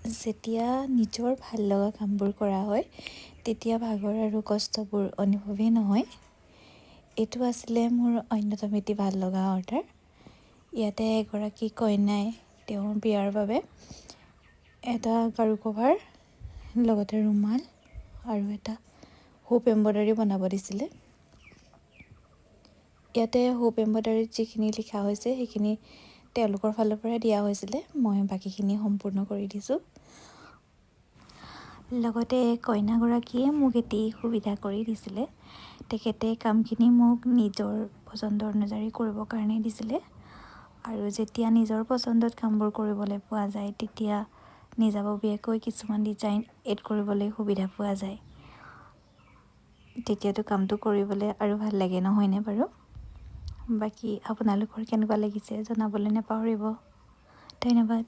যেতিয়া নিজৰ ভাল লগা কামবোৰ কৰা হয় তেতিয়া ভাগৰ আৰু কষ্টবোৰ অনুভৱেই নহয়। এইটো আছিলে মোৰ অন্যতম এটি ভাল লগা অৰ্ডাৰ। ইয়াতে এগৰাকী কন্যাই তেওঁৰ বিয়াৰ বাবে এটা গাৰু কভাৰ লগতে ৰুমাল আৰু এটা হুপ এম্ব্ৰইডাৰী বনাব দিছিলে। ইয়াতে হুপ এম্ব্ৰইডাৰীত যিখিনি লিখা হৈছে সেইখিনি তেওঁলোকৰ ফালৰ পৰা দিয়া হৈছিলে, মই বাকীখিনি সম্পূৰ্ণ কৰি দিছোঁ। লগতে কইনাগৰাকীয়ে মোক এটি সুবিধা কৰি দিছিলে, তেখেতে কামখিনি মোক নিজৰ পচন্দ অনুযায়ী কৰিবৰ কাৰণে দিছিলে আৰু যেতিয়া নিজৰ পচন্দত কামবোৰ কৰিবলৈ পোৱা যায় তেতিয়া নিজাববীয়াকৈ কিছুমান ডিজাইন এড কৰিবলৈ সুবিধা পোৱা যায়। তেতিয়াতো কামটো কৰিবলৈ আৰু ভাল লাগে, নহয়নে বাৰু? বাকী আপোনালোকৰ কেনেকুৱা লাগিছে জনাবলৈ নাপাহৰিব। ধন্যবাদ।